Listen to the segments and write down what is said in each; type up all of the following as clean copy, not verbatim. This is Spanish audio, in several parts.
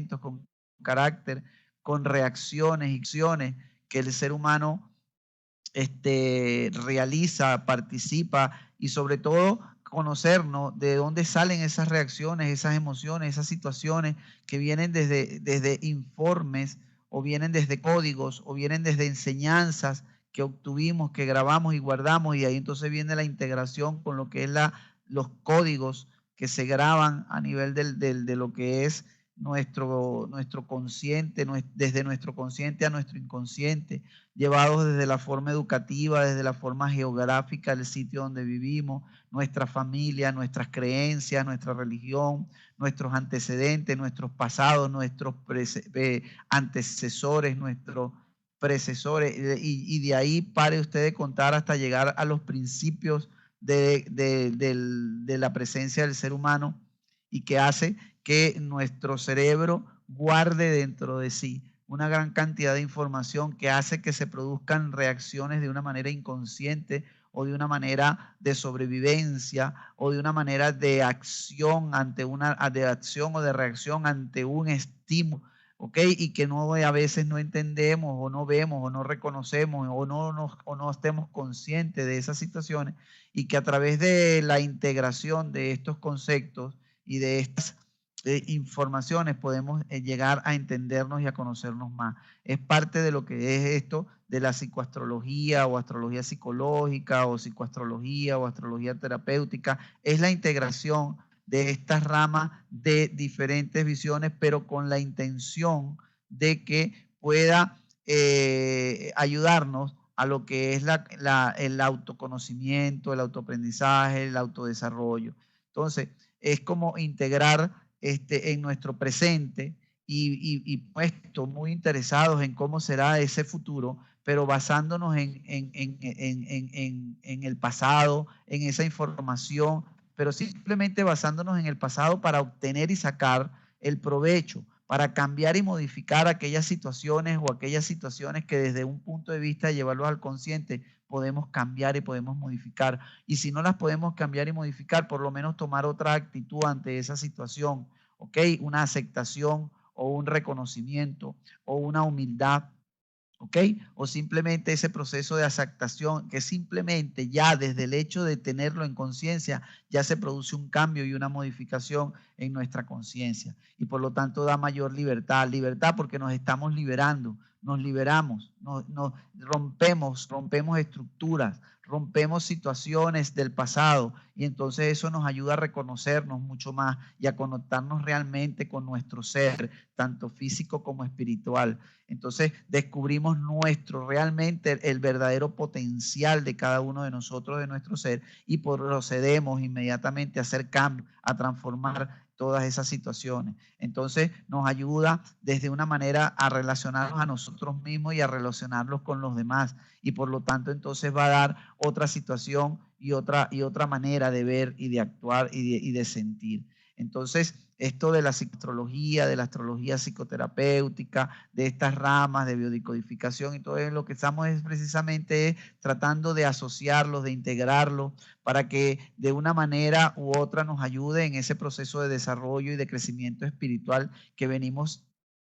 con carácter, con reacciones y acciones que el ser humano realiza, participa y sobre todo conocernos de dónde salen esas reacciones, esas emociones, esas situaciones que vienen desde informes o vienen desde códigos o vienen desde enseñanzas que obtuvimos, que grabamos y guardamos, y ahí entonces viene la integración con lo que es los códigos que se graban a nivel de lo que es nuestro consciente, desde nuestro consciente a nuestro inconsciente, llevados desde la forma educativa, desde la forma geográfica del sitio donde vivimos, nuestra familia, nuestras creencias, nuestra religión, nuestros antecedentes, nuestros pasados, nuestros antecesores, nuestros predecesores, y de ahí pare usted de contar hasta llegar a los principios de la presencia del ser humano, y que hace que nuestro cerebro guarde dentro de sí una gran cantidad de información que hace que se produzcan reacciones de una manera inconsciente o de una manera de sobrevivencia o de una manera de acción de acción o de reacción ante un estímulo, ¿ok? Y que a veces no entendemos o no vemos o no reconocemos o no estemos conscientes de esas situaciones, y que a través de la integración de estos conceptos y de estas informaciones podemos llegar a entendernos y a conocernos más. Es parte de lo que es esto de la psicoastrología o astrología psicológica o psicoastrología o astrología terapéutica. Es la integración de estas ramas de diferentes visiones, pero con la intención de que pueda ayudarnos a lo que es el autoconocimiento, el autoaprendizaje, el autodesarrollo. Entonces, es como integrar en nuestro presente y puesto muy interesados en cómo será ese futuro, pero basándonos en el pasado, en esa información, pero simplemente basándonos en el pasado para obtener y sacar el provecho, para cambiar y modificar aquellas situaciones o aquellas situaciones que desde un punto de vista de llevarlos al consciente podemos cambiar y podemos modificar. Y si no las podemos cambiar y modificar, por lo menos tomar otra actitud ante esa situación, ¿ok? Una aceptación o un reconocimiento o una humildad, ¿ok? O simplemente ese proceso de aceptación que simplemente ya desde el hecho de tenerlo en conciencia ya se produce un cambio y una modificación en nuestra conciencia, y por lo tanto da mayor libertad porque nos estamos liberando, nos liberamos, nos rompemos estructuras, rompemos situaciones del pasado, y entonces eso nos ayuda a reconocernos mucho más y a conectarnos realmente con nuestro ser, tanto físico como espiritual. Entonces descubrimos realmente el verdadero potencial de cada uno de nosotros, de nuestro ser, y procedemos inmediatamente a hacer cambios, a transformar todas esas situaciones. Entonces nos ayuda desde una manera a relacionarnos a nosotros mismos y a relacionarlos con los demás, y por lo tanto entonces va a dar otra situación y otra manera de ver y de actuar y de sentir. Entonces, esto de la psicoastrología, de la astrología psicoterapéutica, de estas ramas de biodecodificación y todo eso, lo que estamos es precisamente tratando de asociarlos, de integrarlos, para que de una manera u otra nos ayude en ese proceso de desarrollo y de crecimiento espiritual que venimos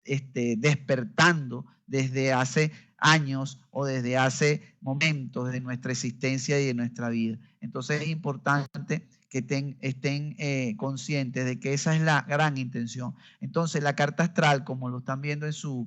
despertando desde hace años o desde hace momentos de nuestra existencia y de nuestra vida. Entonces es importante que estén conscientes de que esa es la gran intención. Entonces la carta astral, como lo están viendo en su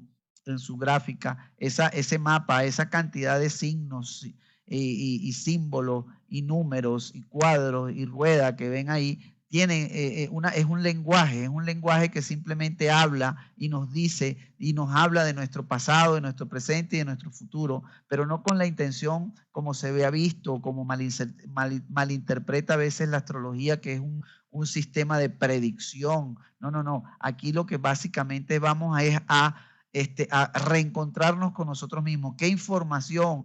gráfica, ese mapa, esa cantidad de signos y símbolos y números y cuadros y ruedas que ven ahí, es un lenguaje que simplemente habla y nos dice y nos habla de nuestro pasado, de nuestro presente y de nuestro futuro, pero no con la intención como se ve visto, como malinterpreta a veces la astrología, que es un sistema de predicción. No. Aquí lo que básicamente vamos a reencontrarnos con nosotros mismos. ¿Qué información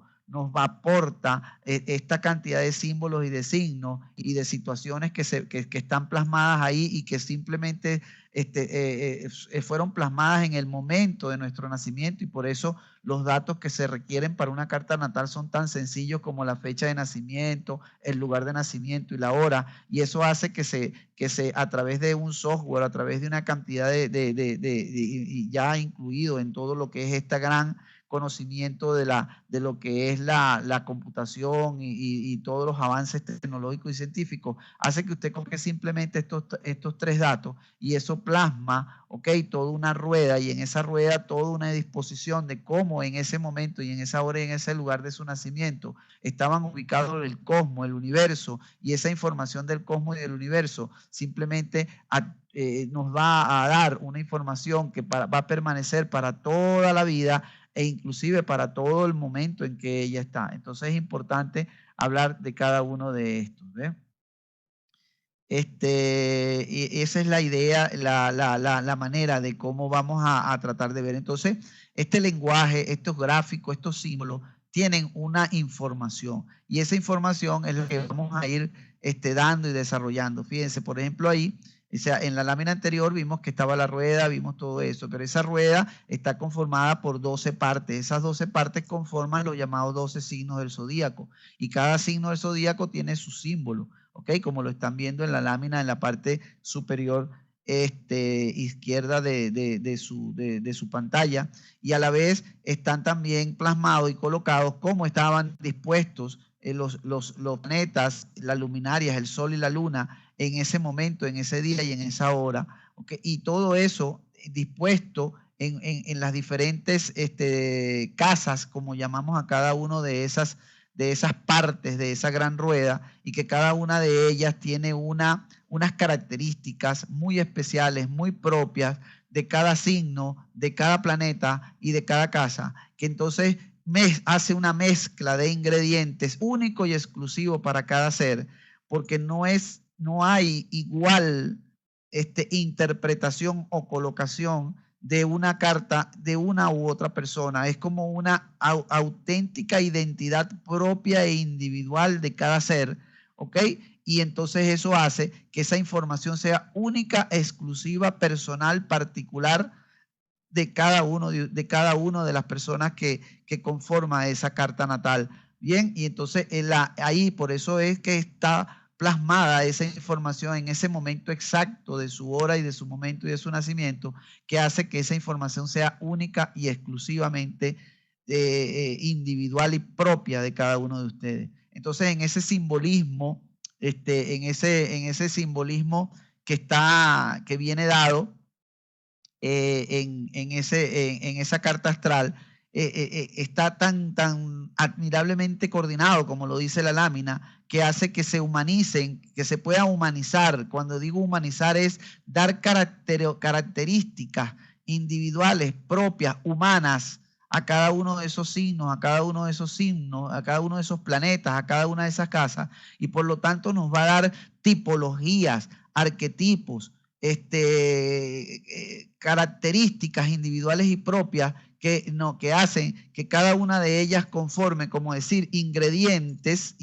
aporta esta cantidad de símbolos y de signos y de situaciones que están plasmadas ahí y que simplemente fueron plasmadas en el momento de nuestro nacimiento, y por eso los datos que se requieren para una carta natal son tan sencillos como la fecha de nacimiento, el lugar de nacimiento y la hora, y eso hace que a través de un software, a través de una cantidad y ya incluido en todo lo que es esta gran conocimiento de lo que es la computación y todos los avances tecnológicos y científicos, hace que usted coge simplemente estos tres datos y eso plasma, ¿ok?, toda una rueda, y en esa rueda toda una disposición de cómo en ese momento y en esa hora y en ese lugar de su nacimiento estaban ubicados el cosmos, el universo, y esa información del cosmos y del universo simplemente nos va a dar una información que va a permanecer para toda la vida e inclusive para todo el momento en que ella está. Entonces es importante hablar de cada uno de estos, ¿ves? Y esa es la idea, la manera de cómo vamos a tratar de ver. Entonces, este lenguaje, estos gráficos, estos símbolos, tienen una información, y esa información es la que vamos a ir dando y desarrollando. Fíjense, por ejemplo, ahí, o sea, en la lámina anterior vimos que estaba la rueda, vimos todo eso, pero esa rueda está conformada por 12 partes. Esas 12 partes conforman los llamados 12 signos del zodíaco, y cada signo del zodíaco tiene su símbolo. ¿Ok? Como lo están viendo en la lámina en la parte superior izquierda de su pantalla, y a la vez están también plasmados y colocados como estaban dispuestos los planetas, las luminarias, el sol y la luna en ese momento, en ese día y en esa hora. ¿Ok? Y todo eso dispuesto en las diferentes casas, como llamamos a cada uno de esas partes de esa gran rueda, y que cada una de ellas tiene unas características muy especiales, muy propias de cada signo, de cada planeta y de cada casa, que entonces hace una mezcla de ingredientes único y exclusivo para cada ser, porque no hay igual interpretación o colocación de una carta de una u otra persona. Es como una auténtica identidad propia e individual de cada ser, ¿ok? Y entonces eso hace que esa información sea única, exclusiva, personal, particular de cada uno de las personas que conforma esa carta natal. Bien, y entonces ahí por eso es que está plasmada esa información en ese momento exacto de su hora y de su momento y de su nacimiento, que hace que esa información sea única y exclusivamente individual y propia de cada uno de ustedes. Entonces, en ese simbolismo, en ese simbolismo que viene dado en esa carta astral, está tan admirablemente coordinado, como lo dice la lámina, que hace que se humanicen, que se pueda humanizar. Cuando digo humanizar es dar características individuales, propias, humanas, a cada uno de esos signos, a cada uno de esos signos, a cada uno de esos planetas, a cada una de esas casas, y por lo tanto nos va a dar tipologías, arquetipos, características individuales y propias que hacen que cada una de ellas conforme, como decir, ingredientes,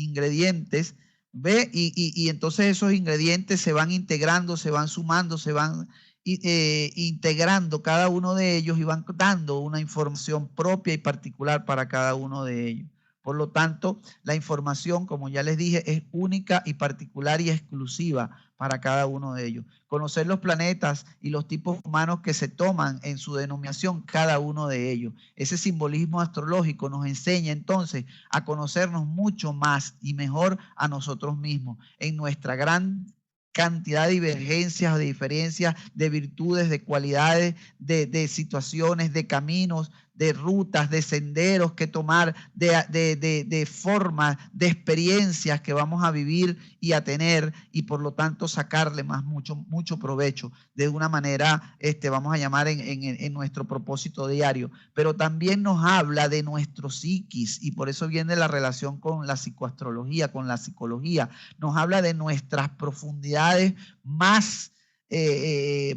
¿ve? Y entonces esos ingredientes se van integrando, se van sumando, se van integrando cada uno de ellos y van dando una información propia y particular para cada uno de ellos. Por lo tanto, la información, como ya les dije, es única y particular y exclusiva para cada uno de ellos. Conocer los planetas y los tipos humanos que se toman en su denominación cada uno de ellos. Ese simbolismo astrológico nos enseña entonces a conocernos mucho más y mejor a nosotros mismos en nuestra gran cantidad de divergencias, de diferencias, de virtudes, de cualidades, de situaciones, de caminos, de rutas, de senderos que tomar, de formas, de experiencias que vamos a vivir y a tener, y por lo tanto sacarle mucho provecho de una manera, vamos a llamar en nuestro propósito diario. Pero también nos habla de nuestro psiquis, y por eso viene la relación con la psicoastrología, con la psicología. Nos habla de nuestras profundidades más,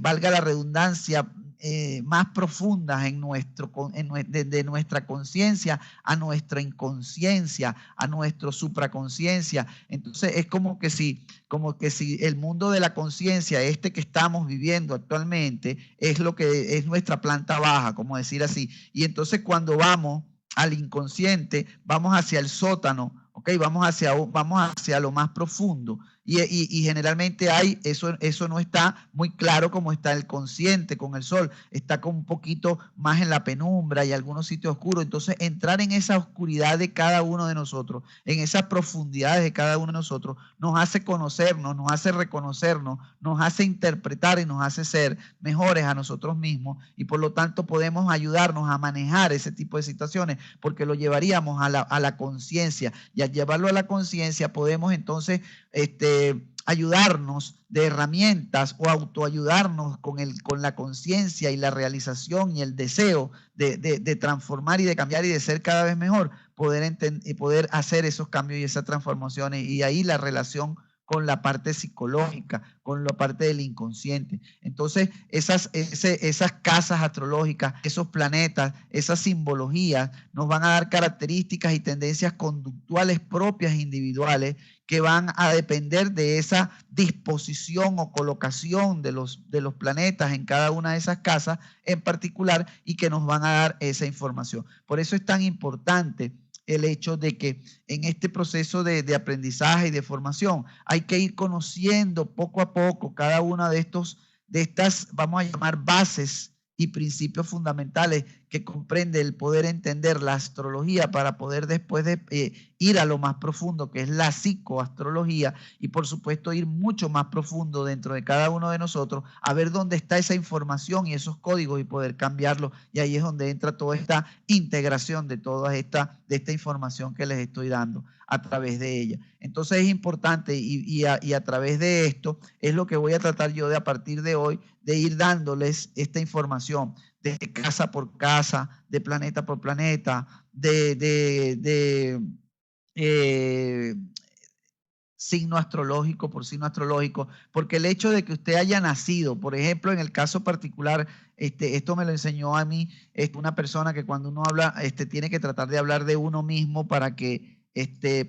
valga la redundancia, más profundas de nuestra conciencia a nuestra inconsciencia, a nuestra supraconsciencia. Entonces es como que si el mundo de la conciencia, este que estamos viviendo actualmente, es lo que es nuestra planta baja, como decir así. Y entonces cuando vamos al inconsciente, vamos hacia el sótano, ¿ok? Vamos hacia lo más profundo. Y generalmente eso no está muy claro como está el consciente con el sol, está como un poquito más en la penumbra y algunos sitios oscuros. Entonces entrar en esa oscuridad de cada uno de nosotros, en esas profundidades de cada uno de nosotros, nos hace conocernos, nos hace reconocernos, nos hace interpretar y nos hace ser mejores a nosotros mismos, y por lo tanto podemos ayudarnos a manejar ese tipo de situaciones porque lo llevaríamos a la conciencia, y al llevarlo a la conciencia podemos entonces ayudarnos de herramientas o autoayudarnos con la conciencia y la realización y el deseo de transformar y de cambiar y de ser cada vez mejor, poder hacer esos cambios y esas transformaciones, y ahí la relación con la parte psicológica, con la parte del inconsciente. Entonces, esas casas astrológicas, esos planetas, esas simbologías nos van a dar características y tendencias conductuales propias e individuales que van a depender de esa disposición o colocación de los planetas en cada una de esas casas en particular, y que nos van a dar esa información. Por eso es tan importante el hecho de que en este proceso de aprendizaje y de formación hay que ir conociendo poco a poco cada una de estas, vamos a llamar, bases y principios fundamentales que comprende el poder entender la astrología para poder después ir a lo más profundo, que es la psicoastrología, y por supuesto ir mucho más profundo dentro de cada uno de nosotros a ver dónde está esa información y esos códigos y poder cambiarlo. Y ahí es donde entra toda esta integración de esta información que les estoy dando a través de ella. Entonces es importante, y a través de esto es lo que voy a tratar yo de a partir de hoy, de ir dándoles esta información de casa por casa, de planeta por planeta, signo astrológico por signo astrológico, porque el hecho de que usted haya nacido, por ejemplo, en el caso particular, esto me lo enseñó a mí una persona que cuando uno habla, tiene que tratar de hablar de uno mismo para que,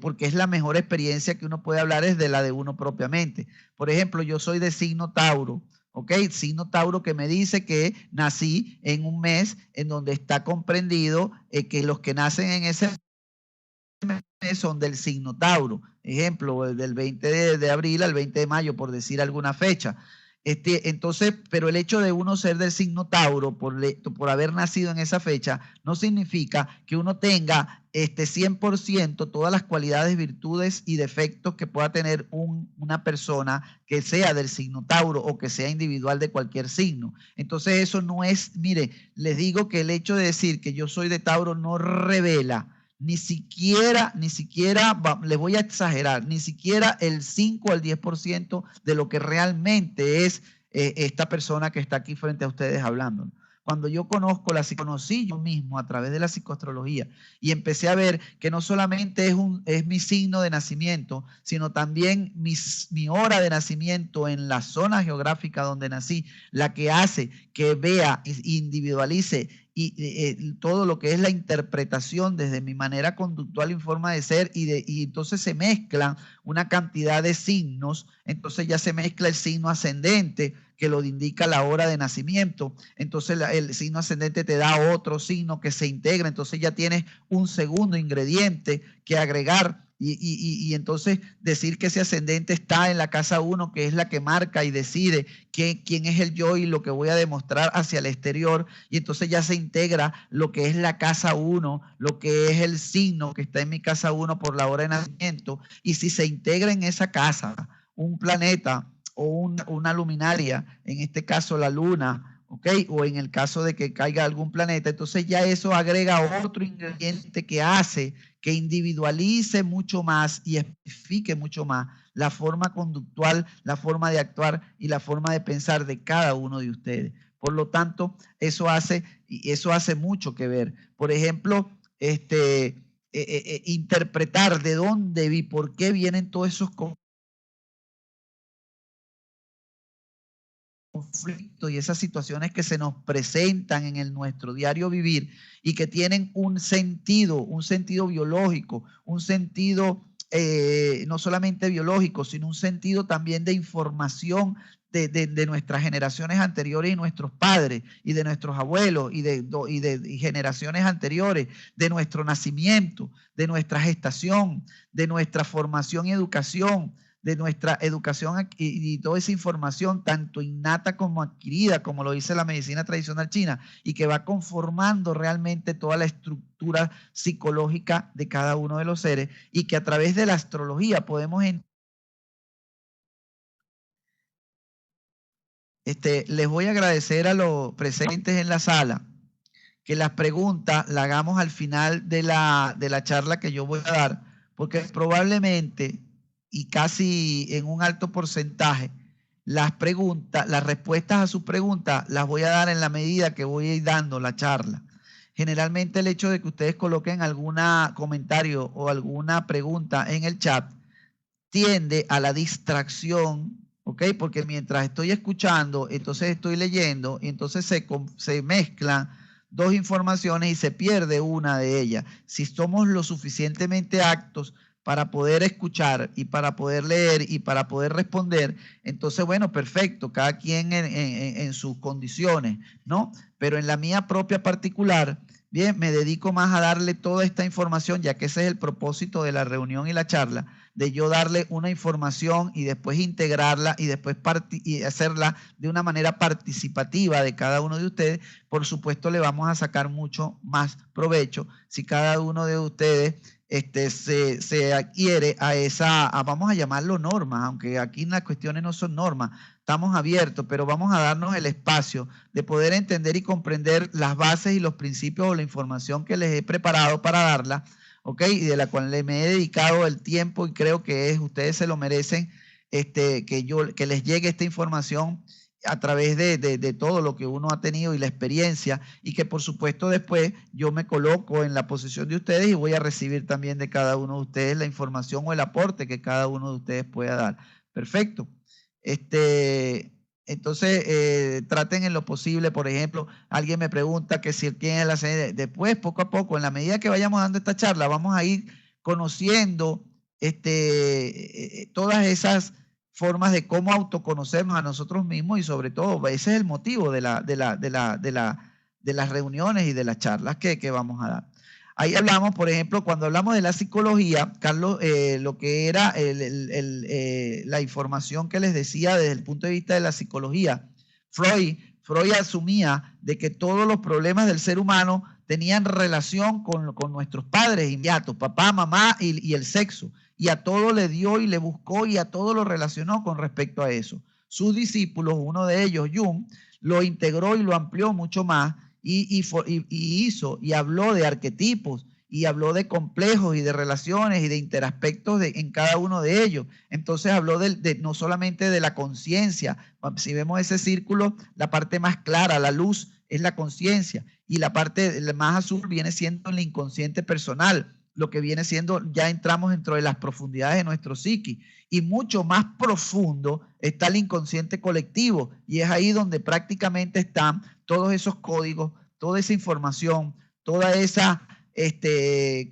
porque es la mejor experiencia que uno puede hablar, es de la de uno propiamente. Por ejemplo, yo soy de signo Tauro. ¿Ok? Signo Tauro, que me dice que nací en un mes en donde está comprendido que los que nacen en ese mes son del signo Tauro. Ejemplo, del 20 de abril al 20 de mayo, por decir alguna fecha. Entonces, pero el hecho de uno ser del signo Tauro por haber nacido en esa fecha no significa que uno tenga 100% todas las cualidades, virtudes y defectos que pueda tener una persona que sea del signo Tauro o que sea individual de cualquier signo. Entonces eso no es, mire, les digo que el hecho de decir que yo soy de Tauro no revela ni siquiera, les voy a exagerar, ni siquiera el 5 al 10% de lo que realmente es esta persona que está aquí frente a ustedes hablando. Cuando yo conocí yo mismo a través de la psicoastrología, y empecé a ver que no solamente es mi signo de nacimiento, sino también mi hora de nacimiento en la zona geográfica donde nací, la que hace que vea, individualice y todo lo que es la interpretación desde mi manera conductual y forma de ser, y entonces se mezclan una cantidad de signos. Entonces ya se mezcla el signo ascendente, que lo indica la hora de nacimiento. Entonces el signo ascendente te da otro signo que se integra, entonces ya tienes un segundo ingrediente que agregar. Y entonces decir que ese ascendente está en la casa 1, que es la que marca y decide quién es el yo y lo que voy a demostrar hacia el exterior, y entonces ya se integra lo que es la casa 1, lo que es el signo que está en mi casa 1 por la hora de nacimiento. Y si se integra en esa casa un planeta o una luminaria, en este caso la luna, ¿ok? O en el caso de que caiga algún planeta, entonces ya eso agrega otro ingrediente que hace que individualice mucho más y especifique mucho más la forma conductual, la forma de actuar y la forma de pensar de cada uno de ustedes. Por lo tanto, eso hace mucho que ver. Por ejemplo, interpretar de dónde vi, por qué vienen todos esos conflictos y esas situaciones que se nos presentan en nuestro diario vivir y que tienen un sentido biológico, un sentido no solamente biológico, sino un sentido también de información de nuestras generaciones anteriores y nuestros padres y de nuestros abuelos y de generaciones anteriores, de nuestro nacimiento, de nuestra gestación, de nuestra formación y educación, de nuestra educación y toda esa información, tanto innata como adquirida, como lo dice la medicina tradicional china, y que va conformando realmente toda la estructura psicológica de cada uno de los seres, y que a través de la astrología podemos les voy a agradecer a los presentes en la sala que las preguntas las hagamos al final de la charla que yo voy a dar, porque probablemente y casi en un alto porcentaje las respuestas a sus preguntas las voy a dar en la medida que voy a ir dando la charla. Generalmente el hecho de que ustedes coloquen algún comentario o alguna pregunta en el chat tiende a la distracción, ¿ok? Porque mientras estoy escuchando, entonces estoy leyendo, y entonces se mezclan dos informaciones y se pierde una de ellas. Si somos lo suficientemente aptos para poder escuchar y para poder leer y para poder responder, entonces, bueno, perfecto, cada quien en sus condiciones, ¿no? Pero en la mía propia particular, bien, me dedico más a darle toda esta información, ya que ese es el propósito de la reunión y la charla, de yo darle una información y después integrarla y después y hacerla de una manera participativa de cada uno de ustedes. Por supuesto, le vamos a sacar mucho más provecho si cada uno de ustedes se adhiere vamos a llamarlo normas, aunque aquí las cuestiones no son normas, estamos abiertos, pero vamos a darnos el espacio de poder entender y comprender las bases y los principios o la información que les he preparado para darla, ¿ok? Y de la cual me he dedicado el tiempo y creo que ustedes se lo merecen, que les llegue esta información a través de todo lo que uno ha tenido y la experiencia, y que por supuesto después yo me coloco en la posición de ustedes y voy a recibir también de cada uno de ustedes la información o el aporte que cada uno de ustedes pueda dar. Perfecto. Entonces, traten en lo posible, por ejemplo, alguien me pregunta que si quién es la sede. Después, poco a poco, en la medida que vayamos dando esta charla, vamos a ir conociendo todas esas formas de cómo autoconocernos a nosotros mismos, y sobre todo, ese es el motivo de las reuniones y de las charlas que vamos a dar. Ahí hablamos, por ejemplo, cuando hablamos de la psicología, Carlos, lo que era la información que les decía desde el punto de vista de la psicología, Freud asumía de que todos los problemas del ser humano tenían relación con nuestros padres inmediatos, papá, mamá y el sexo, y a todo le dio y le buscó y a todo lo relacionó con respecto a eso. Sus discípulos, uno de ellos, Jung, lo integró y lo amplió mucho más, y hizo y habló de arquetipos y habló de complejos y de relaciones y de interaspectos en cada uno de ellos. Entonces habló no solamente de la conciencia. Si vemos ese círculo, la parte más clara, la luz, es la conciencia, y la parte más azul viene siendo el inconsciente personal, lo que viene siendo, ya entramos dentro de las profundidades de nuestro psiqui, y mucho más profundo está el inconsciente colectivo, y es ahí donde prácticamente están todos esos códigos, toda esa información, toda esa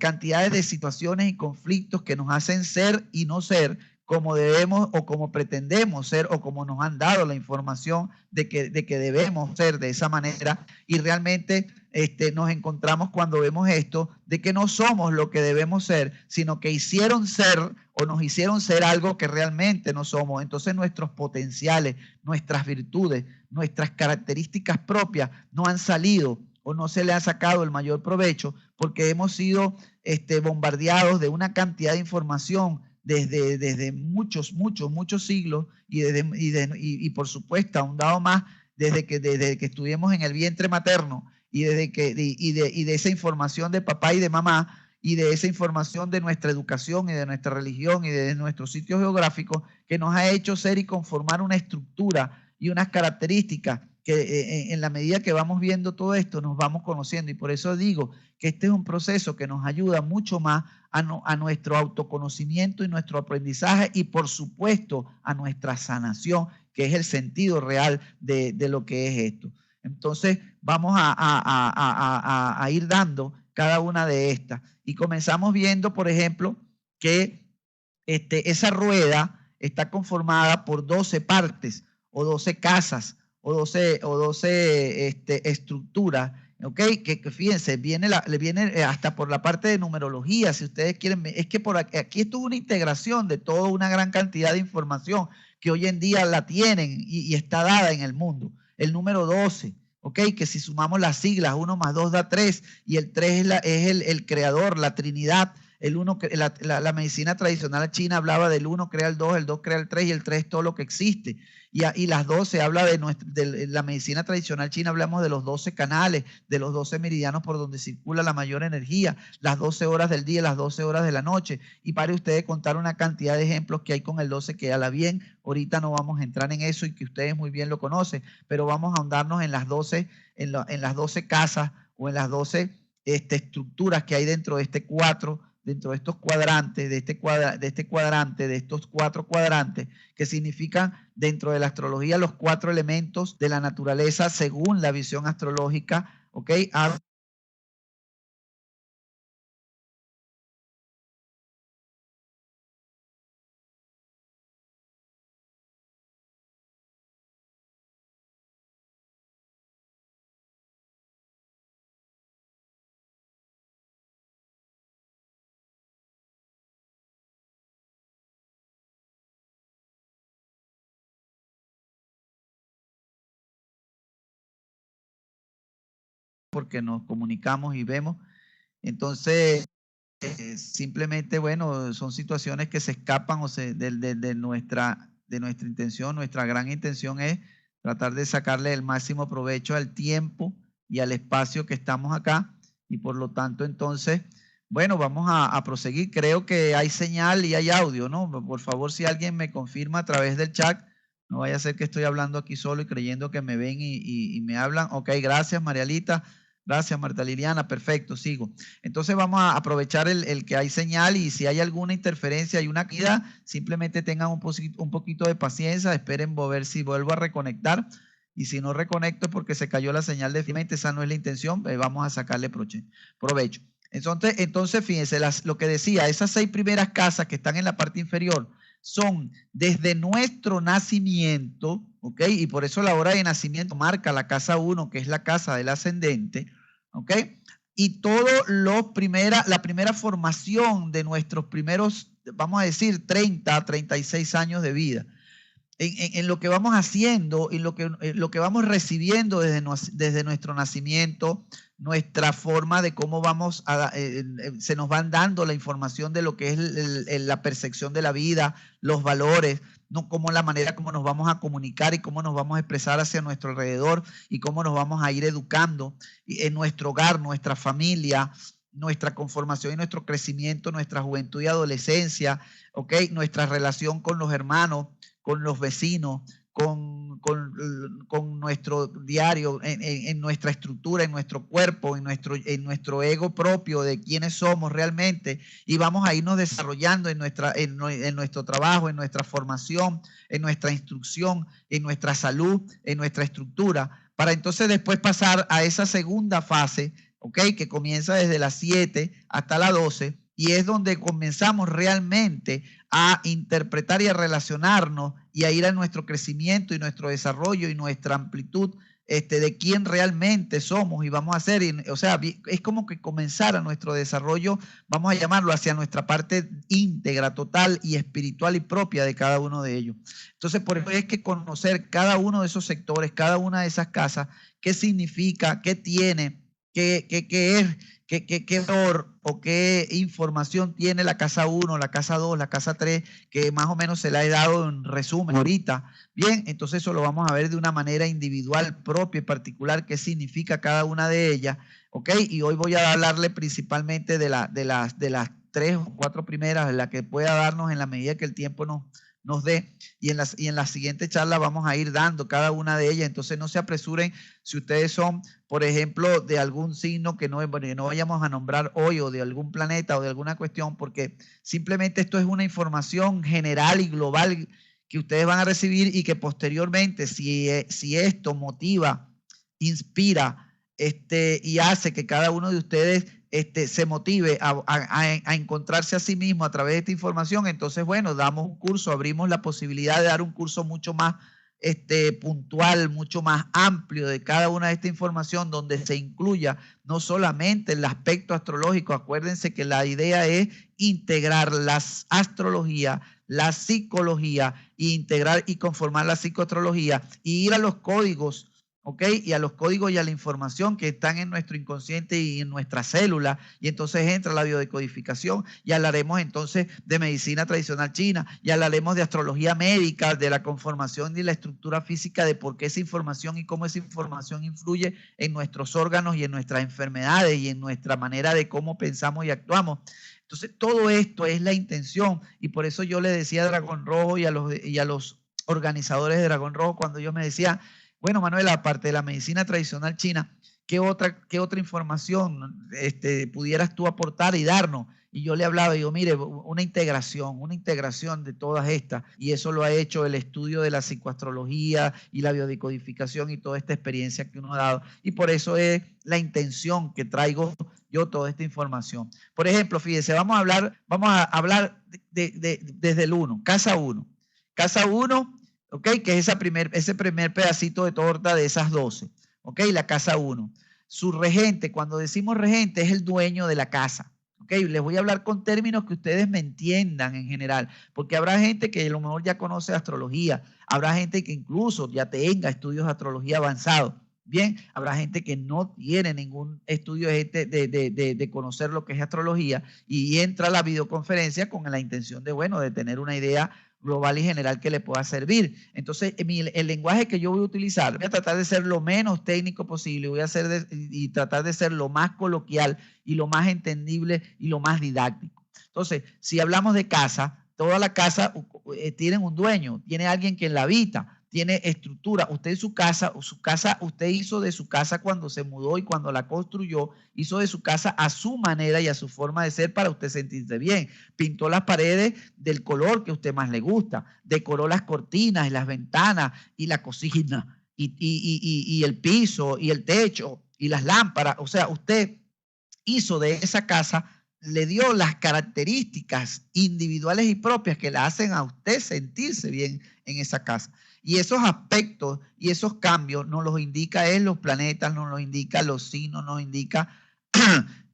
cantidades de situaciones y conflictos que nos hacen ser y no ser como debemos o como pretendemos ser o como nos han dado la información de que debemos ser de esa manera, y realmente nos encontramos cuando vemos esto de que no somos lo que debemos ser, sino que hicieron ser o nos hicieron ser algo que realmente no somos. Entonces nuestros potenciales, nuestras virtudes, nuestras características propias no han salido o no se le ha sacado el mayor provecho, porque hemos sido bombardeados de una cantidad de información desde muchos siglos, y por supuesto, ahondado más desde que estuvimos en el vientre materno, y de esa información de papá y de mamá, y de esa información de nuestra educación y de nuestra religión y de nuestros sitios geográficos, que nos ha hecho ser y conformar una estructura y unas características en la medida que vamos viendo todo esto, nos vamos conociendo. Y por eso digo que este es un proceso que nos ayuda mucho más a nuestro autoconocimiento y nuestro aprendizaje y, por supuesto, a nuestra sanación, que es el sentido real de lo que es esto. Entonces, vamos a ir dando cada una de estas. Y comenzamos viendo, por ejemplo, que esa rueda está conformada por 12 partes o 12 casas o 12 estructuras, ¿ok? Que fíjense, le viene hasta por la parte de numerología, si ustedes quieren. Es que por aquí esto es una integración de toda una gran cantidad de información que hoy en día la tienen y está dada en el mundo. El número 12, ¿ok? Que si sumamos las siglas, 1 más 2 da 3, y el 3 es el creador, la Trinidad. El uno, la medicina tradicional china hablaba del 1 crea el 2 crea el 3 y el 3 es todo lo que existe. Y las 12 habla de la medicina tradicional china, hablamos de los 12 canales, de los 12 meridianos por donde circula la mayor energía, las 12 horas del día, las 12 horas de la noche. Y para ustedes contar una cantidad de ejemplos que hay con el 12 que a la bien, ahorita no vamos a entrar en eso y que ustedes muy bien lo conocen, pero vamos a ahondarnos en las 12, en las 12 casas o en las 12 estructuras que hay dentro de dentro de estos cuadrantes, de estos 4 cuadrantes, que significan dentro de la astrología los 4 elementos de la naturaleza según la visión astrológica, ¿ok? Porque nos comunicamos y vemos. Entonces, simplemente, bueno, son situaciones que se escapan de nuestra intención. Nuestra gran intención es tratar de sacarle el máximo provecho al tiempo y al espacio que estamos acá. Y por lo tanto, entonces, bueno, vamos a proseguir. Creo que hay señal y hay audio, ¿no? Por favor, si alguien me confirma a través del chat, no vaya a ser que estoy hablando aquí solo y creyendo que me ven y me hablan. Ok, gracias, Marialita. Gracias, Marta Liliana. Perfecto, sigo. Entonces vamos a aprovechar el que hay señal y si hay alguna interferencia, hay una caída, simplemente tengan un poquito de paciencia, esperen ver si vuelvo a reconectar y si no reconecto es porque se cayó la señal definitivamente, esa no es la intención, vamos a sacarle provecho. Entonces fíjense, lo que decía, esas 6 primeras casas que están en la parte inferior son desde nuestro nacimiento, ¿ok? Y por eso la hora de nacimiento marca la casa 1, que es la casa del ascendente, ¿ok? Y la primera formación de nuestros primeros, vamos a decir, 30 a 36 años de vida. En lo que vamos haciendo y lo que vamos recibiendo desde nuestro nacimiento, nuestra forma de cómo se nos van dando la información de lo que es la percepción de la vida, los valores, no como la manera como nos vamos a comunicar y cómo nos vamos a expresar hacia nuestro alrededor y cómo nos vamos a ir educando en nuestro hogar, nuestra familia, nuestra conformación y nuestro crecimiento, nuestra juventud y adolescencia, ¿ok? Nuestra relación con los hermanos, con los vecinos, con nuestro diario, en nuestra estructura, en nuestro cuerpo, en nuestro ego propio de quiénes somos realmente, y vamos a irnos desarrollando en nuestro trabajo, en nuestra formación, en nuestra instrucción, en nuestra salud, en nuestra estructura, para entonces después pasar a esa segunda fase, ¿ok? Que comienza desde las 7 hasta las 12, y es donde comenzamos realmente a interpretar y a relacionarnos y a ir a nuestro crecimiento y nuestro desarrollo y nuestra amplitud de quién realmente somos y vamos a hacer. O sea, es como que comenzar a nuestro desarrollo, vamos a llamarlo, hacia nuestra parte íntegra, total y espiritual y propia de cada uno de ellos. Entonces, por eso es que conocer cada uno de esos sectores, cada una de esas casas, qué significa, qué tiene, qué es, qué valor o qué información tiene la casa 1, la casa 2, la casa 3, que más o menos se la he dado en resumen ahorita. Bien, entonces eso lo vamos a ver de una manera individual, propia y particular, qué significa cada una de ellas, ¿ok? Y hoy voy a hablarle principalmente de las 3 o 4 primeras, la que pueda darnos en la medida que el tiempo nos dé. Y en la siguiente charla vamos a ir dando cada una de ellas. Entonces no se apresuren si ustedes son, por ejemplo, de algún signo que no vayamos a nombrar hoy, o de algún planeta o de alguna cuestión, porque simplemente esto es una información general y global que ustedes van a recibir, y que posteriormente, si esto motiva, inspira, y hace que cada uno de ustedes se motive a encontrarse a sí mismo a través de esta información, entonces, bueno, damos un curso, abrimos la posibilidad de dar un curso mucho más puntual, mucho más amplio de cada una de esta información, donde se incluya no solamente el aspecto astrológico. Acuérdense que la idea es integrar la astrología, la psicología, e integrar y conformar la psicoastrología, y ir a los códigos, ¿ok? Y a los códigos y a la información que están en nuestro inconsciente y en nuestra célula. Y entonces entra la biodecodificación, y hablaremos entonces de medicina tradicional china, y hablaremos de astrología médica, de la conformación y la estructura física, de por qué esa información y cómo esa información influye en nuestros órganos y en nuestras enfermedades y en nuestra manera de cómo pensamos y actuamos. Entonces, todo esto es la intención, y por eso yo le decía a Dragón Rojo y a los organizadores de Dragón Rojo, cuando ellos me decían, bueno, Manuel, aparte de la medicina tradicional china, ¿qué otra información pudieras tú aportar y darnos? Y yo le hablaba, y digo, mire, una integración de todas estas, y eso lo ha hecho el estudio de la psicoastrología y la biodecodificación y toda esta experiencia que uno ha dado, y por eso es la intención que traigo yo toda esta información. Por ejemplo, fíjese, vamos a hablar desde el 1, casa 1. Casa 1, ¿ok? Que es ese primer pedacito de torta de esas 12, ¿ok? La casa 1. Su regente, cuando decimos regente, es el dueño de la casa, ¿ok? Les voy a hablar con términos que ustedes me entiendan en general, porque habrá gente que a lo mejor ya conoce astrología, habrá gente que incluso ya tenga estudios de astrología avanzados. Bien, habrá gente que no tiene ningún estudio de conocer lo que es astrología, y entra a la videoconferencia con la intención de, bueno, de tener una idea global y general que le pueda servir. Entonces, el lenguaje que yo voy a utilizar, voy a tratar de ser lo menos técnico posible, y tratar de ser lo más coloquial y lo más entendible y lo más didáctico. Entonces, si hablamos de casa, toda la casa tiene un dueño, tiene alguien que la habita, tiene estructura. Usted usted hizo de su casa cuando se mudó y cuando la construyó, hizo de su casa a su manera y a su forma de ser para usted sentirse bien. Pintó las paredes del color que a usted más le gusta, decoró las cortinas y las ventanas y la cocina y el piso y el techo y las lámparas. O sea, usted hizo de esa casa, le dio las características individuales y propias que la hacen a usted sentirse bien en esa casa. Y esos aspectos y esos cambios nos los indica los planetas, nos los indica los signos, nos indica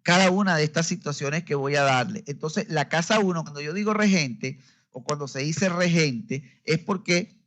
cada una de estas situaciones que voy a darle. Entonces, la casa 1, cuando yo digo regente, o cuando se dice regente, es porque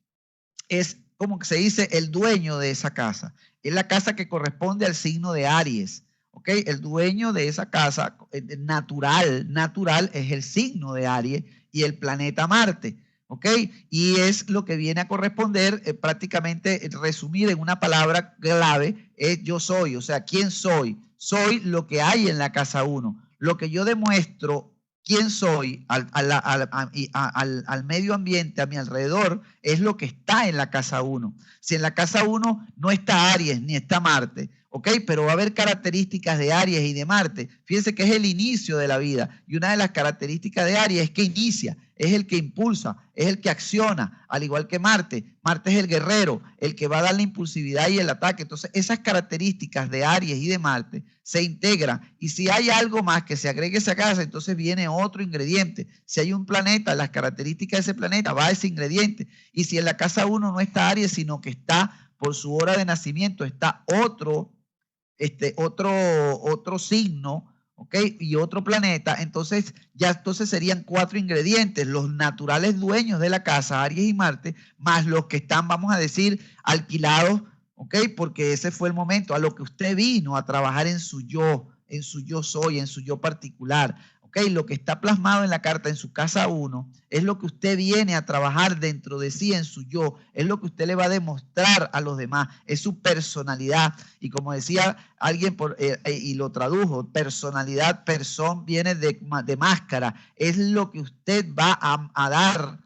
es como que se dice el dueño de esa casa. Es la casa que corresponde al signo de Aries. ¿Ok? El dueño de esa casa natural es el signo de Aries y el planeta Marte. ¿Ok? Y es lo que viene a corresponder, prácticamente resumir en una palabra clave, es yo soy. O sea, ¿quién soy? Soy lo que hay en la casa 1. Lo que yo demuestro quién soy al medio ambiente, a mi alrededor, es lo que está en la casa 1. Si en la casa 1 no está Aries ni está Marte, ¿ok? Pero va a haber características de Aries y de Marte. Fíjense que es el inicio de la vida, y una de las características de Aries es que inicia, es el que impulsa, es el que acciona, al igual que Marte. Marte es el guerrero, el que va a dar la impulsividad y el ataque. Entonces, esas características de Aries y de Marte se integran, y si hay algo más que se agregue a esa casa, entonces viene otro ingrediente. Si hay un planeta, las características de ese planeta va a ese ingrediente. Y si en la casa 1 no está Aries, sino que está por su hora de nacimiento, está otro signo, ¿ok? Y otro planeta, entonces serían 4 ingredientes: los naturales dueños de la casa, Aries y Marte, más los que están, vamos a decir, alquilados, ¿ok? Porque ese fue el momento a lo que usted vino a trabajar en su yo soy, en su yo particular. ¿Ok? Lo que está plasmado en la carta en su casa 1 es lo que usted viene a trabajar dentro de sí, en su yo, es lo que usted le va a demostrar a los demás, es su personalidad. Y como decía alguien y lo tradujo, personalidad, viene de máscara, es lo que usted va a dar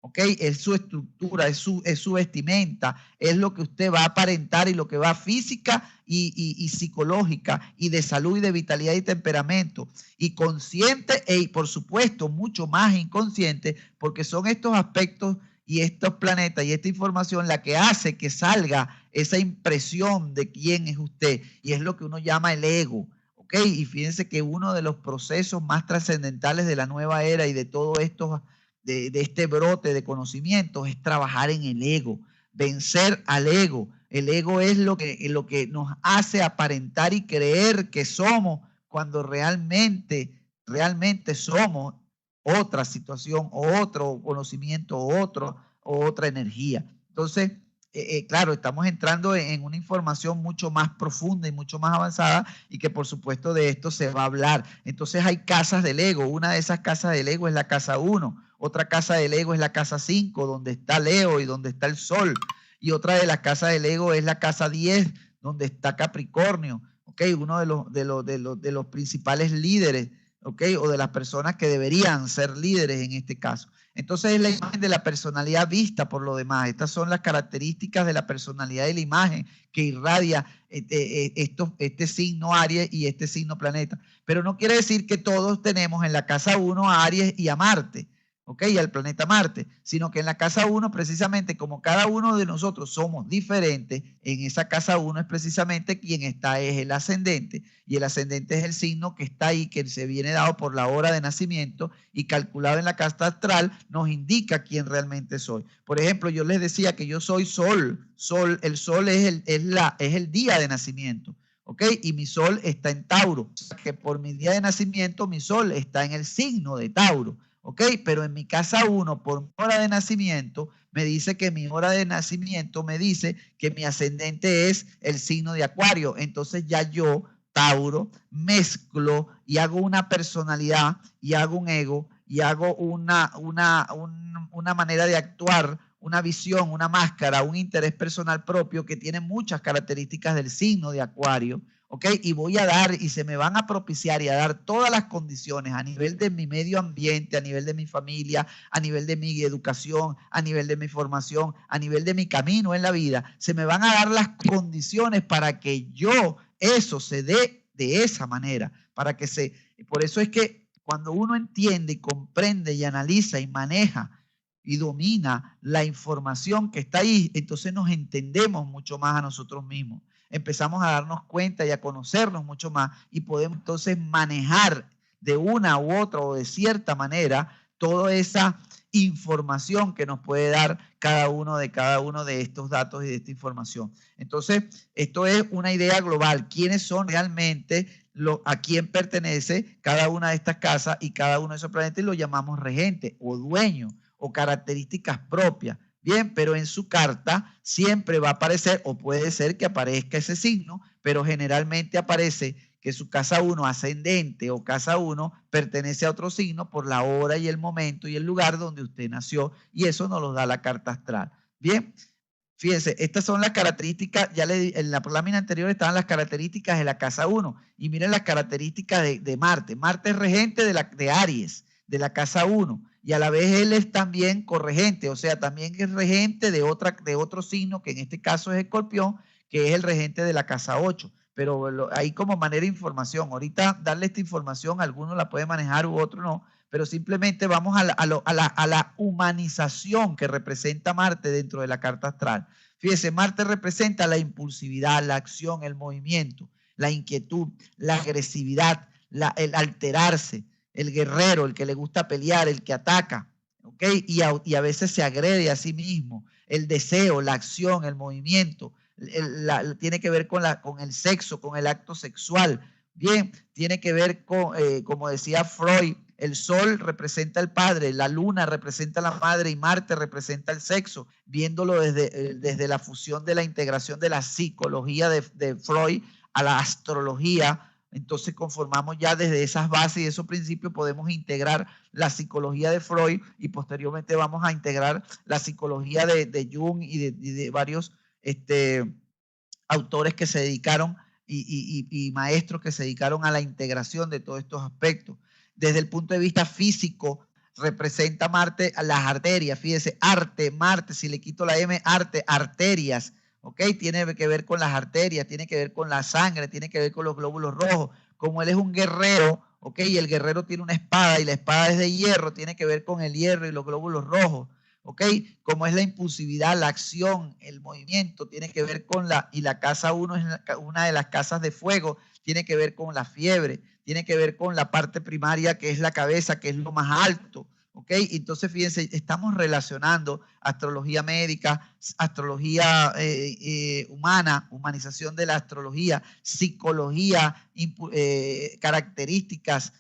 ¿ok? Es su estructura, es su vestimenta, es lo que usted va a aparentar y lo que va física y psicológica y de salud y de vitalidad y temperamento. Y consciente y por supuesto mucho más inconsciente, porque son estos aspectos y estos planetas y esta información la que hace que salga esa impresión de quién es usted. Y es lo que uno llama el ego. ¿Ok? Y fíjense que uno de los procesos más trascendentales de la nueva era y de todo esto de este brote de conocimientos es trabajar en el ego, vencer al ego. El ego es lo que nos hace aparentar y creer que somos cuando realmente somos otra situación o otro conocimiento o otra energía. Entonces, claro, estamos entrando en una información mucho más profunda y mucho más avanzada y que por supuesto de esto se va a hablar. Entonces hay casas del ego. Una de esas casas del ego es la casa 1. Otra casa del ego es la casa 5, donde está Leo y donde está el Sol. Y otra de las casas del ego es la casa 10, donde está Capricornio. ¿Ok? Uno de los principales líderes, ¿ok? O de las personas que deberían ser líderes en este caso. Entonces es la imagen de la personalidad vista por lo demás. Estas son las características de la personalidad y la imagen que irradia este signo Aries y este signo planeta. Pero no quiere decir que todos tenemos en la casa 1 a Aries y a Marte. ¿Ok? Y al planeta Marte, sino que en la casa 1, precisamente como cada uno de nosotros somos diferentes, en esa casa 1 es precisamente quien está es el ascendente, y el ascendente es el signo que está ahí, que se viene dado por la hora de nacimiento y calculado en la carta astral, nos indica quién realmente soy. Por ejemplo, yo les decía que yo soy Sol, el Sol es el día de nacimiento. ¿Ok? Y mi Sol está en Tauro, o sea que por mi día de nacimiento mi Sol está en el signo de Tauro. ¿Ok? Pero en mi casa 1, por mi hora de nacimiento, me dice que mi hora de nacimiento me dice que mi ascendente es el signo de Acuario. Entonces ya yo, Tauro, mezclo y hago una personalidad y hago un ego y hago una manera de actuar, una visión, una máscara, un interés personal propio que tiene muchas características del signo de Acuario. ¿Ok? Y voy a dar y se me van a propiciar y a dar todas las condiciones a nivel de mi medio ambiente, a nivel de mi familia, a nivel de mi educación, a nivel de mi formación, a nivel de mi camino en la vida. Se me van a dar las condiciones para que eso se dé de esa manera, por eso es que cuando uno entiende y comprende y analiza y maneja y domina la información que está ahí, entonces nos entendemos mucho más a nosotros mismos. Empezamos a darnos cuenta y a conocernos mucho más y podemos entonces manejar de una u otra o de cierta manera toda esa información que nos puede dar cada uno de estos datos y de esta información. Entonces, esto es una idea global. ¿Quiénes son realmente, a quién pertenece cada una de estas casas y cada uno de esos planetas? Y lo llamamos regente o dueño o características propias. Bien, pero en su carta siempre va a aparecer, o puede ser que aparezca ese signo, pero generalmente aparece que su casa 1 ascendente o casa 1 pertenece a otro signo por la hora y el momento y el lugar donde usted nació, y eso nos lo da la carta astral. Bien, fíjense, estas son las características, en la lámina anterior estaban las características de la casa 1, y miren las características de Marte. Marte es regente de Aries, de la casa 1, y a la vez él es también corregente, o sea, también es regente de otro signo, que en este caso es Escorpión, que es el regente de la casa 8. Pero ahí como manera de información, ahorita darle esta información, algunos la pueden manejar u otros no, pero simplemente vamos a la humanización que representa Marte dentro de la carta astral. Fíjese, Marte representa la impulsividad, la acción, el movimiento, la inquietud, la agresividad, el alterarse, el guerrero, el que le gusta pelear, el que ataca, ¿ok? Y a veces se agrede a sí mismo, el deseo, la acción, el movimiento, tiene que ver con el sexo, con el acto sexual. Bien, tiene que ver con, como decía Freud, el sol representa al padre, la luna representa a la madre y Marte representa el sexo, viéndolo desde la fusión de la integración de la psicología de Freud a la astrología. Entonces conformamos ya desde esas bases y esos principios podemos integrar la psicología de Freud y posteriormente vamos a integrar la psicología de Jung y de varios autores que se dedicaron y maestros que se dedicaron a la integración de todos estos aspectos. Desde el punto de vista físico, representa Marte, las arterias, fíjese, arte, Marte, si le quito la M, arte, arterias, ¿ok? Tiene que ver con las arterias, tiene que ver con la sangre, tiene que ver con los glóbulos rojos. Como él es un guerrero, ¿ok? Y el guerrero tiene una espada y la espada es de hierro, tiene que ver con el hierro y los glóbulos rojos, ¿ok? Como es la impulsividad, la acción, el movimiento, tiene que ver con y la casa 1 es una de las casas de fuego, tiene que ver con la fiebre, tiene que ver con la parte primaria que es la cabeza, que es lo más alto, ¿ok? Entonces, fíjense, estamos relacionando astrología médica, astrología humana, humanización de la astrología, psicología, características